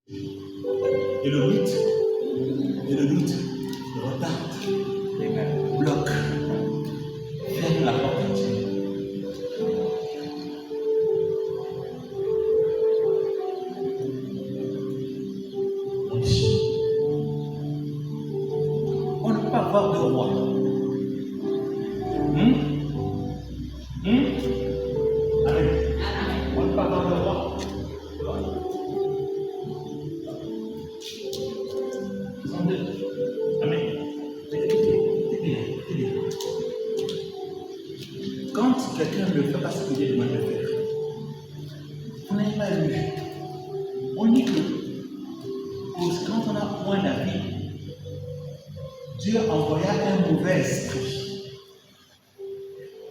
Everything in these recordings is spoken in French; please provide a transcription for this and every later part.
Et le doute, retarde, bloque, ferme la porte à Dieu. On ne peut pas avoir de roi. Amen. On ne peut pas avoir de roi. Amen. Quand quelqu'un ne fait pas ce qu'il demande de faire, on n'est pas élu. On dit que quand on a point d'avis, Dieu envoya un mauvais esprit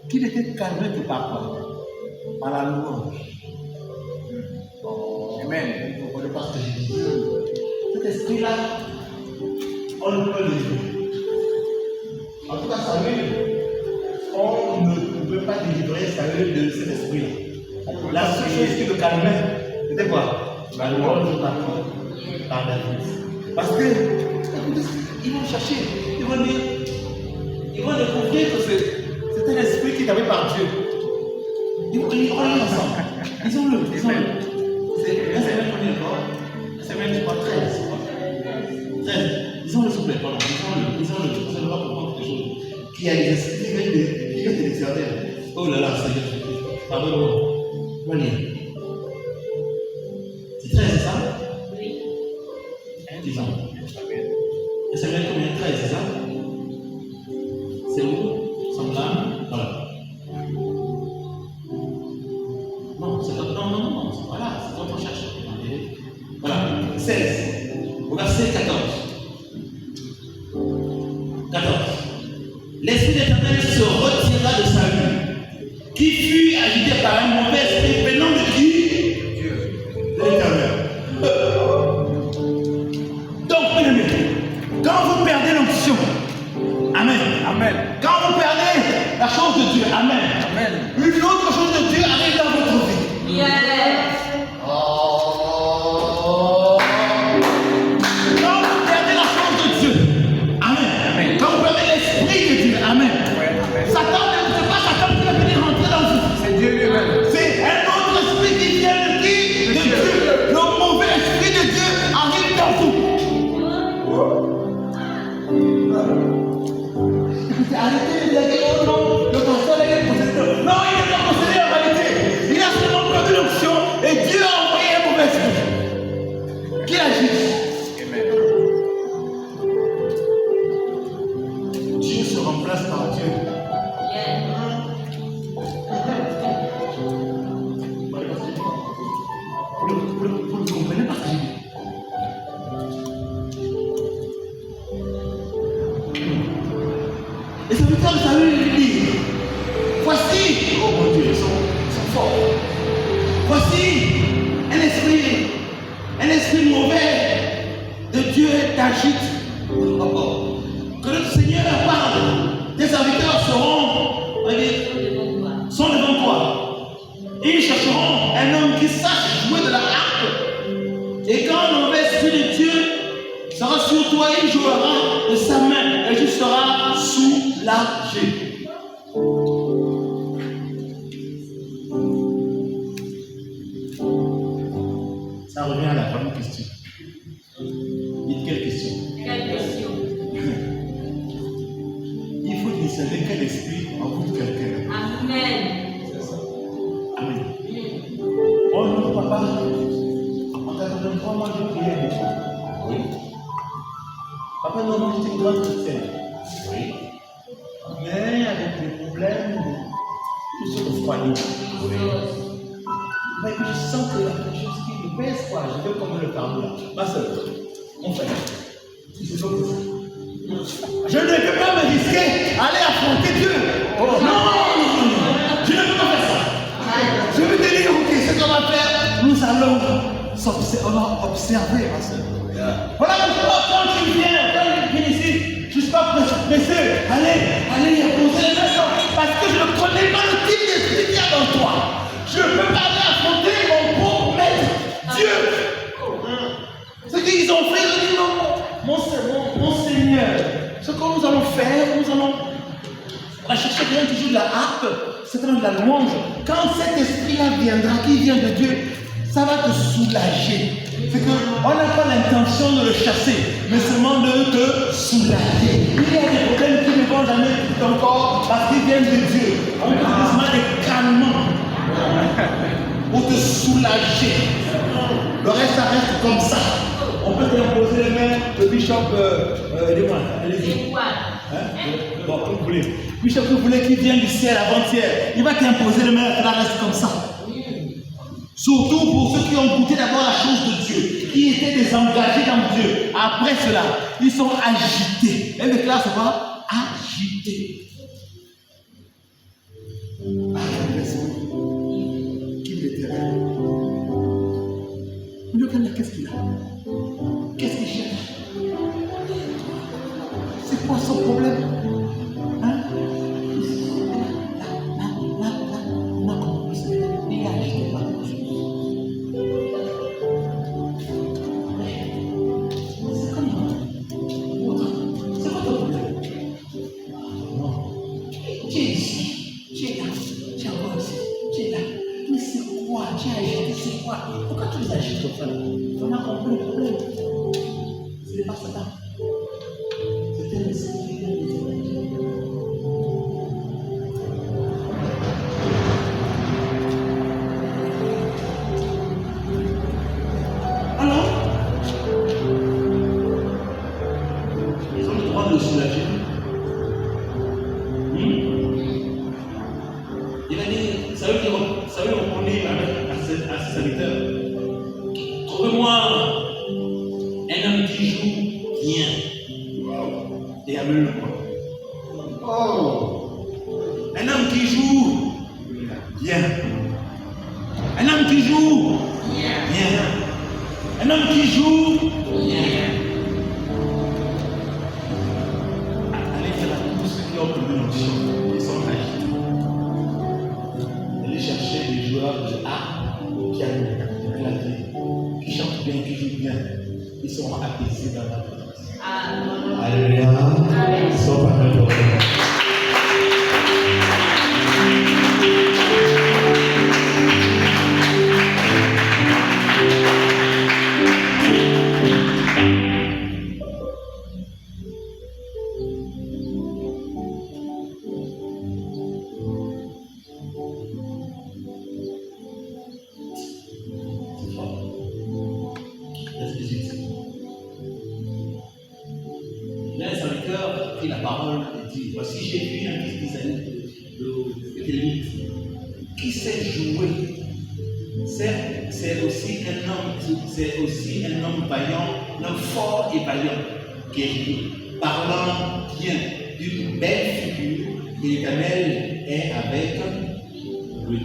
qui n'était calmé que par quoi? Par la louange. Amen. On ne pas cet esprit-là, on ne peut le vivre. En tout cas, Saül, on ne pouvait pas délivrer Saül de cet esprit-là. La seule chose qui le calmait, c'était quoi? La louange par David. Parce que, ils vont chercher, ils vont découvrir que c'est un esprit qui est donné par Dieu. Ils vont lire ensemble. Ils ont le. C'est la semaine qu'on est encore. La semaine, je crois, 13. Ils ont le souffle, pardon. Ils ont le. Ça ne va pas comprendre quelque chose. Qui a les esprits qui viennent de l'extérieur. Oh là là, Seigneur. Pardon-moi. On va lire. C'est 13, c'est ça? Oui. 10 ans. La semaine combien? 13, c'est ça? C'est où? Semblable? Voilà. Non, c'est pas. Non. Voilà, c'est quand on cherche. Voilà. 16. Au verset 14. L'esprit d'Éternel se retira de Saül, qui fut agité par un mauvais esprit venant de qui? Dieu. De l'Éternel. Donc, bien aimé, quand vous perdez l'onction, Amen. Quand vous perdez la chose de Dieu, Amen. Une autre chose de Dieu arrive dans votre vie. Yes. Quand vous perdez la chose de Dieu, Amen. Quand vous perdez l'esprit de Dieu, Amen. Satan, c'est pas Satan qui va venir rentrer dans vous. C'est Dieu lui-même. C'est un autre esprit qui vient de qui? De Dieu. Le mauvais esprit de Dieu arrive dans vous. Arrêtez de dire que oh non, le pasteur est possédé. Non, il n'est pas possédé en réalité. Il a seulement perdu l'onction et Dieu a envoyé un mauvais esprit qui agit. Dieu se remplace par Dieu. Vous le comprenez pas? Et ça veut dire que Saül lui dit, voici, oh mon Dieu, ils sont forts. Voici un esprit mauvais de Dieu t'agite. Que le Seigneur parle, tes serviteurs sont devant toi. Et ils chercheront un homme qui sache jouer de la harpe. Et quand le mauvais esprit de Dieu sera sur toi, il jouera de sa main et tu seras soulagé. Ça revient à la première question. Dites quelle question? Il faut discerner quel esprit envoûte quelqu'un. Amen. C'est ça. Amen. Oh non, papa. En 83, moi je priais beaucoup. Oui. Papa, non, j'étais une grande chrétienne. Oui. Mais avec des problèmes, tout ce refroidi. Oui. Mais je sens que la chose qui me pèse, quoi, je veux comme le tabou là. Ma soeur, mon frère, c'est ça que c'est. Je ne peux pas me risquer à aller affronter Dieu. Oh, non. Je ne peux pas faire ça. Je veux te dire, ok, ce qu'on va faire, nous allons observer, ma soeur. Voilà pourquoi quand tu viens ici, je ne suis pas pressé. Allez, poser les mains parce que je ne connais pas le type d'esprit qu'il y a dans toi. Je ne peux pas aller affronter mon propre maître, Dieu. mon Seigneur, ce que nous allons faire, on va chercher bien toujours de la harpe, certainement de la louange. Quand cet esprit-là viendra, qui vient de Dieu, ça va te soulager. C'est qu'on n'a pas l'intention de le chasser, mais seulement de te soulager. Il y a des problèmes qui ne vont jamais quitter ton corps parce qu'ils viennent de Dieu. On peut doucement des calmants pour te soulager. Le reste, ça reste comme ça. On peut t'imposer les mains, le bishop, dis-moi, allez-y. Bon, comme vous voulez. Bishop, vous voulez qu'il vienne du ciel avant-hier, il va t'imposer les mains, ça reste comme ça. Surtout pour ceux qui ont goûté d'abord la chose de Dieu, qui étaient désengagés dans Dieu. Après cela, ils sont agités. Et le classe va agité. Qui l'éternel. Le qu'est-ce qu'il a? Qu'est-ce qu'il cherche? C'est quoi son problème? Hein? Il est agité par quelque chose. C'est comment? C'est quoi ton problème? Non. Tu es ici, tu es là, tu es encore ici, tu es là. Mais c'est quoi? Tu es agité, c'est quoi? Pourquoi tu es agité comme ça? On a compris le problème. Ce n'est pas Satan. C'était le Seigneur qui vient de Dieu. Alors, ils ont le droit de le soulager. Il a dit, Saül répondit à ses serviteurs, trouvez-moi un homme qui joue bien et amène-le-moi. Oh. Un homme qui joue bien. Un homme qui joue bien. Un homme qui joue bien. Allez dire à tous ceux qui ont trouvé l'onction, ils sont agités. Allez chercher des joueurs de harpe, piano, clavier, qui chantent bien, qui jouent bien. Ils seront apaisés dans la présence. Alléluia. Ils sont pas mal. Là, les serviteurs prit la parole et dit, voici j'ai vu un fils d'Isaïe, de l'élite, qui sait jouer. C'est aussi un homme vaillant, un homme fort et vaillant, guerrier, parlant bien, d'une belle figure, et l'Éternel est avec lui.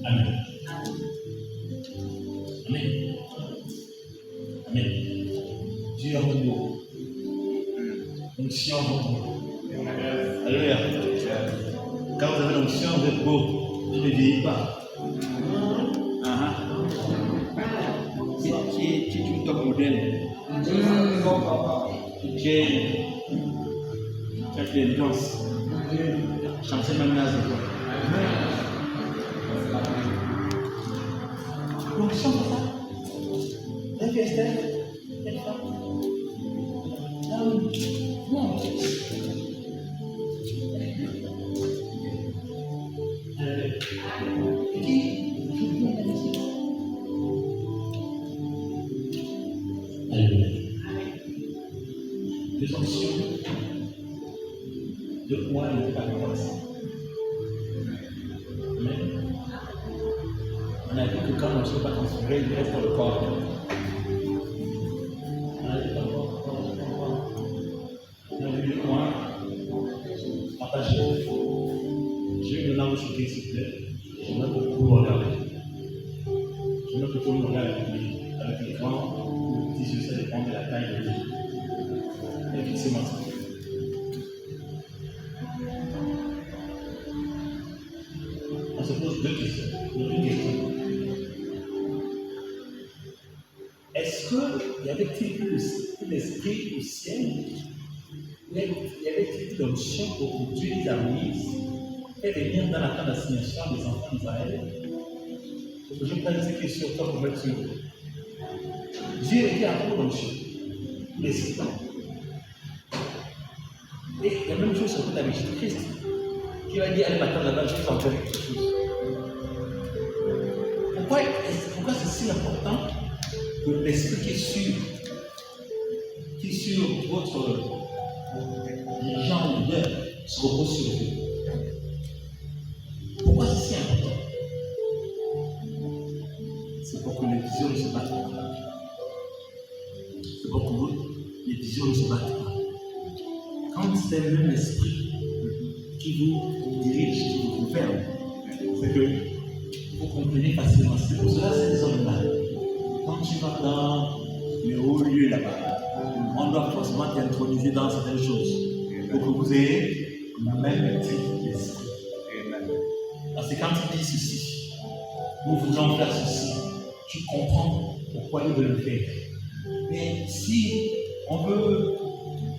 Amen. Amen. Amen. Dieu a beau. L'onction beau. Alléluia. Quand vous avez l'onction, vous êtes beau. Vous ne vieillis pas. Tu es une top modèle. Tu as fait l'élégance. Chanter même naze. Donc, chante ça. La fille Esther, quelle femme? Non. Qui joue bien la musique? Alléluia. Les onctions de moi ne pas comme ça. Amen. On a dit que quand on ne se pas transféré, il reste dans le corps. On a dit on a vu le coin. Partagez. Je vais maintenant vous choquer, s'il vous plaît. Je veux que tout le monde regarde. Je veux que tout le monde regarde avec l'écran. Le petit yeux, ça dépend de la taille de l'œil. Et fixez-moi ça. se pose deux questions. Une question. Est-ce qu'il y avait-il plus l'esprit au ciel? Il y avait-il d'onction pour Dieu dit à Moïse fait venir dans la terre d'assignation des enfants d'Israël? Parce que je prends cette question sur toi pour mettre sur vous. Dieu était à court d'onction, l'esprit. Et la même chose sur avec Jésus-Christ, qui a dit allez m'attendre là-bas, je vais t'en faire quelque chose. Pourquoi c'est si important que l'esprit qui est sur votre dirigeant ou leader se repose sur vous? Pourquoi c'est si important? C'est pour que les visions ne se battent pas. C'est pour que les visions ne se battent pas. Quand c'est le même esprit qui vous dirige, qui vous gouverne, c'est que vous comprenez facilement. C'est pour cela que c'est des hommes-là. Quand tu vas dans les hauts lieux là-bas, on doit forcément t'introniser dans certaines choses pour que vous ayez le même type d'esprit. Parce que quand tu dis ceci, nous voulons faire ceci, tu comprends pourquoi ils veulent le faire. Mais si on veut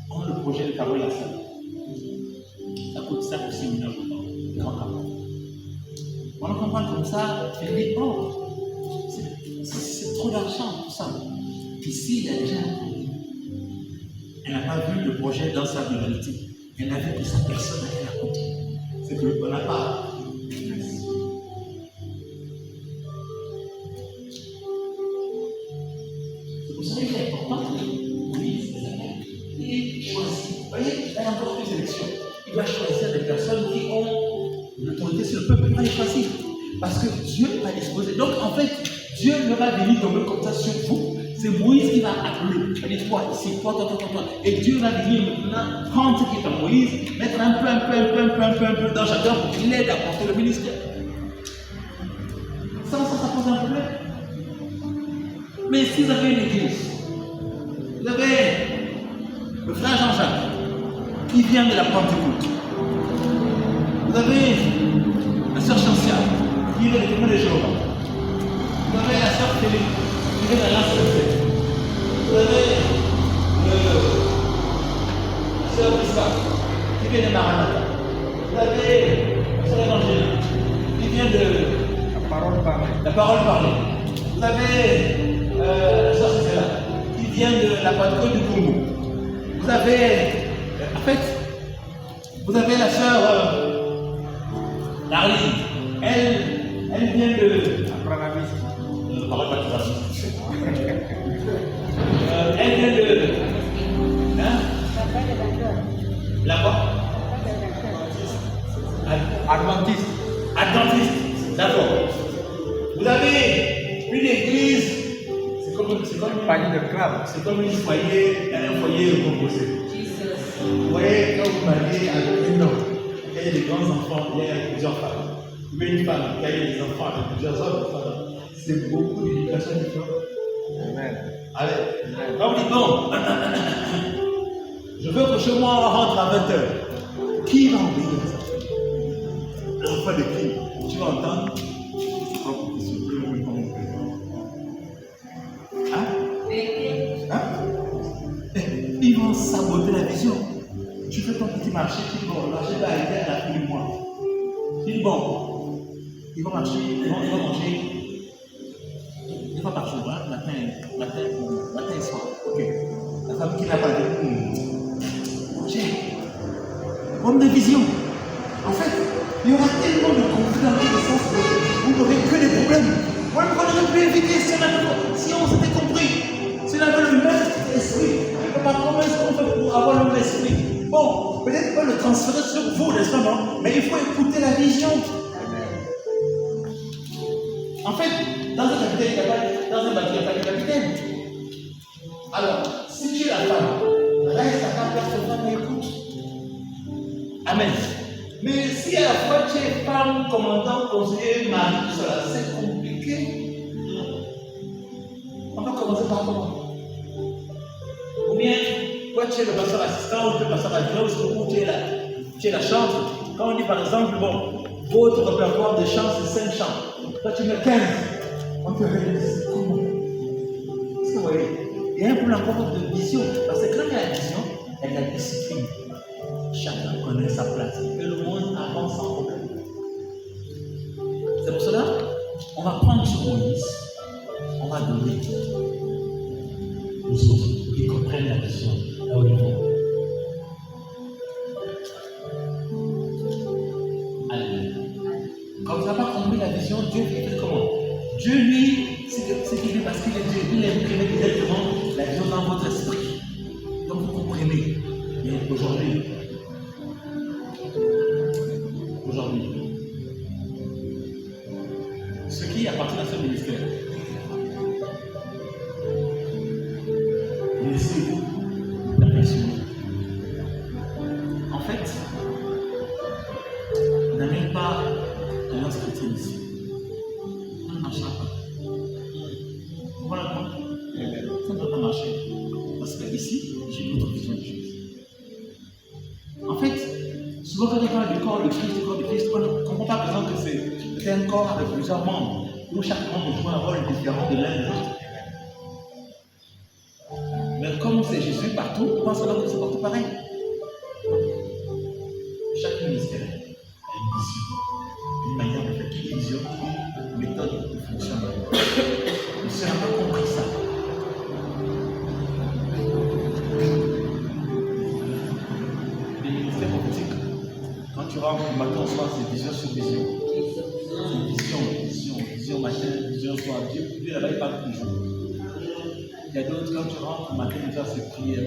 prendre le projet de Carole à ça coûte 6 millions de grand cadeau. On le comprend comme ça, et dit, oh, c'est trop d'argent, tout ça. Ici, il y a déjà un problème. Elle n'a pas vu le projet dans sa globalité. Elle n'a vu que sa personne à elle a côté. C'est qu'on n'a pas. C'est pour ça qu'il est important que Moïse, il est choisi. Vous voyez, il y a encore plus d'élections. Il va choisir des personnes qui ont l'autorité sur le peuple. Il va les choisir. Parce que Dieu va disposer. Donc en fait, Dieu ne va venir tomber comme ça sur vous. C'est Moïse qui va appeler. Il dit toi ici, toi. Et Dieu va venir maintenant prendre ce qui est en Moïse, mettre un peu dans chacun pour qu'il aide à porter le ministère. Ça pose un problème. Mais si vous avez une église, vous avez le frère Jean-Jacques qui vient de la Pentecôte. Vous avez la sœur Chancia qui vient des témoins de Jéhovah. Vous avez la sœur Philippe qui vient de la Sainte. Vous avez la sœur Lisa qui vient de Maranatha. Vous avez la sœur Évangélique qui vient de la parole parlée. Vous avez la sœur Cécile qui vient de la Pentecôte du Congo. Vous avez, en fait, vous avez la sœur Darlene. Elle vient de elle vient de la quoi? Adventiste. D'accord. Vous avez une église, c'est comme une panier de crabes. C'est comme un foyer recomposé. Vous voyez, quand vous mariez avec un homme, il y a des grands enfants, il y a plusieurs femmes. Vous voyez une femme qui a des enfants avec plusieurs hommes. C'est beaucoup d'éducation différente. Amen. Allez. Donc, dis donc, je veux que chez moi on rentre à 20h. Qui va obéir à ça? L'enfant de qui? Tu vas entendre? C'est pas pour qu'il se plaît, comme on fait. Hein? Ils vont saboter la vision. Tu fais ton petit marché, tu dis bon, le marché va arriver à la fin du mois. Tu dis bon, ils vont marcher, ils vont manger. Une fois par jour, hein, matin et soir. Ok. La femme qui n'a pas de manger. Homme de vision. En fait, il y aura tellement de conflits dans tous les sens que vous n'aurez que des problèmes. Même qu'on aurait pu éviter si on s'était compris. Si on avait le même esprit. Comment est-ce qu'on fait pour avoir le même esprit? Bon, peut-être pas le transférer sur vous, n'est-ce pas, non? Mais il faut écouter la vision. En fait, dans un capitaine, dans un bateau, il n'y a pas de capitaine. Alors, si tu es la femme, reste à ta place, ton écoute. Amen. Mais si à la fois tu es femme, commandant, conseiller, mari, tout cela, c'est compliqué. On va commencer par comment? Ou bien, toi tu es le pasteur assistant, ou tu es le pasteur adjoint, ou tu es la chambre. Quand on dit par exemple, bon, Votre répertoire de chants, c'est 5 chants. Toi, tu mets 15. On te réalise comment? Est-ce que vous voyez? Il y a un problème encore de vision. Parce que quand il y a la vision, il y a la discipline. Chacun connaît sa place. Et le monde avance sans problème. C'est pour cela, on va prendre sur Moïse, on va donner aux autres qui comprennent la vision là où ils vont. Alléluia. Quand tu n'as pas compris la vision, Dieu fait comment? Dieu, lui, c'est qu'il fait parce qu'il est Dieu. Il imprime directement la vision dans votre esprit. Donc vous comprenez. Mais aujourd'hui, ce qui appartient à ce ministère, laissez-vous d'apercevoir. En fait, n'amène pas l'alliance chrétienne ici. On ne marchera pas. Voilà quoi. Ça ne doit pas marcher. Parce que ici, j'ai une autre vision des choses. En fait, souvent quand on parle du corps de Christ, on ne comprend pas par exemple que c'est un corps avec plusieurs membres, où chaque membre joue un rôle différent de l'un de l'autre. Mais comme c'est Jésus partout, on pense alors que c'est partout pareil. Chaque ministère a une vision, une manière de faire, une vision, une méthode de fonctionnement. Mais si on n'a pas compris ça, les ministères prophétiques, quand tu rentres le matin au soir, c'est vision sur vision. C'est vision matin, vision soir. Dieu là-bas, il parle toujours. Il y a d'autres, quand tu rentres le matin, déjà c'est prière.